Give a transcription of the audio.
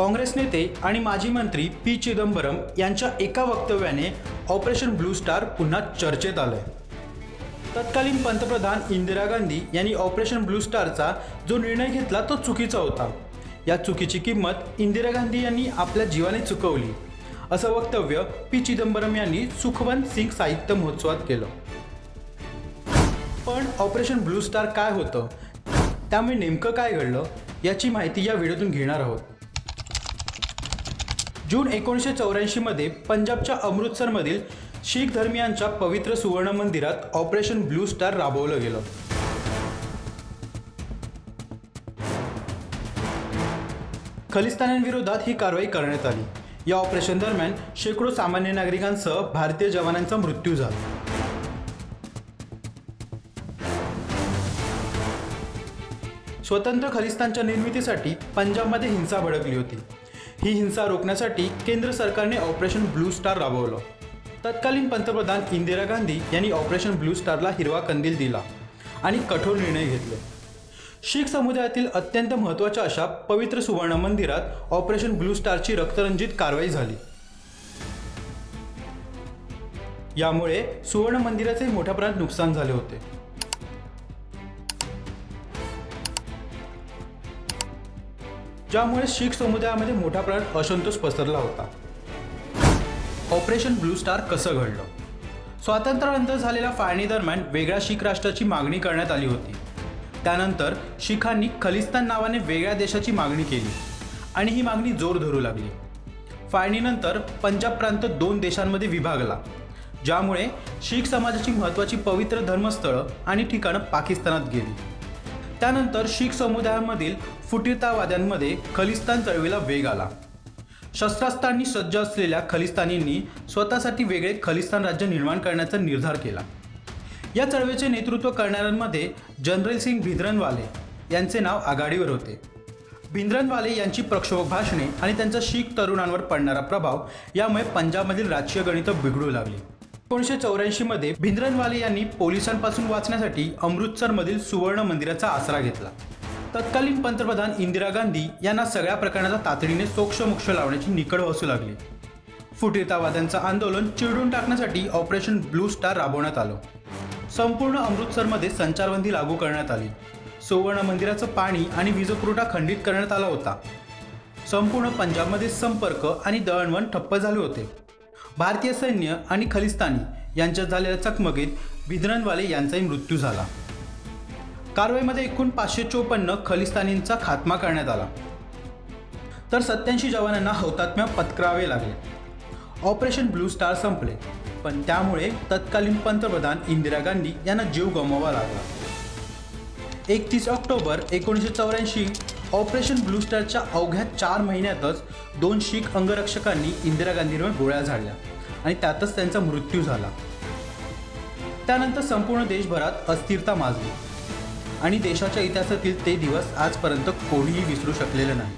काँग्रेस नेते आणि माजी मंत्री पी चिदंबरम यांच्या एका वक्तव्याने ऑपरेशन ब्लू स्टार पुन्हा चर्चेत आलंय। तत्कालीन पंतप्रधान इंदिरा गांधी यांनी ऑपरेशन ब्लू स्टारचा जो निर्णय घेतला तो चुकीचा होता। या चुकीची किंमत इंदिरा गांधी यांनी आपल्या जीवाने चुकवली, असं वक्तव्य पी चिदंबरम यांनी सुखवंत सिंग साहित्य महोत्सवात केलं। पण ऑपरेशन ब्लू स्टार काय होतं, त्यामुळे नेमकं काय घडलं याची माहिती या व्हिडिओतून घेणार आहोत। जून 1984 मध्ये पंजाबच्या अमृतसरमधील शीख धर्मियांच्या पवित्र सुवर्ण मंदिरात ऑपरेशन ब्लू स्टार राबवलं गेलं। खलिस्तान्यांविरोधात ही कारवाई करण्यात आली। या ऑपरेशन दरम्यान शेकडो सामान्य नागरिकांसह भारतीय जवानांचा मृत्यू झाला। स्वतंत्र खलिस्तानच्या निर्मितीसाठी पंजाबमध्ये हिंसा भडकली होती। ही हिंसा रोखण्यासाठी केंद्र सरकारने ऑपरेशन ब्लू स्टार राबवलं। तत्कालीन पंतप्रधान इंदिरा गांधी यांनी ऑपरेशन ब्लू स्टारला हिरवा कंदील दिला आणि कठोर निर्णय घेतले। शीख समुदायातील अत्यंत महत्त्वाच्या अशा पवित्र सुवर्ण मंदिरात ऑपरेशन ब्लू स्टारची रक्तरंजित कारवाई झाली। यामुळे सुवर्ण मंदिराचे मोठ्या प्रमाणात नुकसान झाले होते। ज्यामुळे शीख समुदायामध्ये मोठ्या प्रमाणात असंतोष पसरला होता। ऑपरेशन ब्लू स्टार कसं घडलं? स्वातंत्र्यानंतर झालेल्या फाळणी दरम्यान वेगळ्या शीख राष्ट्राची मागणी करण्यात आली होती। त्यानंतर शीखांनी खलिस्तान नावाने वेगळ्या देशाची मागणी केली आणि ही मागणी जोर धरू लागली। फाळणीनंतर पंजाब प्रांत 2 देशांमध्ये विभागला, ज्यामुळे शीख समाजाची महत्त्वाची पवित्र धर्मस्थळं आणि ठिकाणं पाकिस्तानात गेली। त्यानंतर शीख समुदायामधील फुटीरतावाद्यांमध्ये खलिस्तान चळवळीला वेग आला। शस्त्रास्त्रांनी सज्ज असलेल्या खलिस्तानींनी स्वतःसाठी वेगळे खलिस्तान राज्य निर्माण करण्याचा निर्धार केला। या चळवळीचे नेतृत्व करणाऱ्यांमध्ये जनरल सिंग भिंद्रनवाले यांचे नाव आघाडीवर होते। भिंद्रनवाले यांची प्रक्षोभक भाषणे आणि त्यांचा शीख तरुणांवर पडणारा प्रभाव यामुळे पंजाबमधील राजकीय गणितं बिघडू लागली। 1984 मध्ये भिंद्रनवाले यांनी पोलिसांपासून वाचण्यासाठी अमृतसरमधील सुवर्ण मंदिराचा आसरा घेतला। तत्कालीन पंतप्रधान इंदिरा गांधी यांना सगळ्या प्रकरणाचा तातडीने सोक्षमोक्ष लावण्याची निकड असू लागली। फुटीरतावाद्यांचं आंदोलन चिरडून टाकण्यासाठी ऑपरेशन ब्लू स्टार राबवण्यात आलं। संपूर्ण अमृतसरमध्ये संचारबंदी लागू करण्यात आली। सुवर्ण मंदिराचं पाणी आणि वीजपुरवठा खंडित करण्यात आला होता। संपूर्ण पंजाबमध्ये संपर्क आणि दळणवळण ठप्प झाले होते। भारतीय सैन्य आणि खलिस्तानी यांच्यात झालेल्या चकमकीत भिंद्रनवाले यांचाही मृत्यू झाला। कारवाईमध्ये एकूण 554 खलिस्तानींचा खात्मा करण्यात आला, तर 87 जवानांना हौतात्म्य पत्करावे लागले। ऑपरेशन ब्लू स्टार संपले, पण त्यामुळे तत्कालीन पंतप्रधान इंदिरा गांधी यांना जीव गमवावा लागला। 31 ऑक्टोबर 1984 ऑपरेशन ब्लू स्टारच्या अवघ्या 4 महिन्यातच 2 शीख अंगरक्षकांनी इंदिरा गांधींवर गोळ्या झाडल्या आणि त्यातच त्यांचा मृत्यू झाला। त्यानंतर संपूर्ण देशभरात अस्थिरता माजली आणि देशाच्या इतिहासातील ते दिवस आजपर्यंत कोणीही विसरू शकलेले नाही।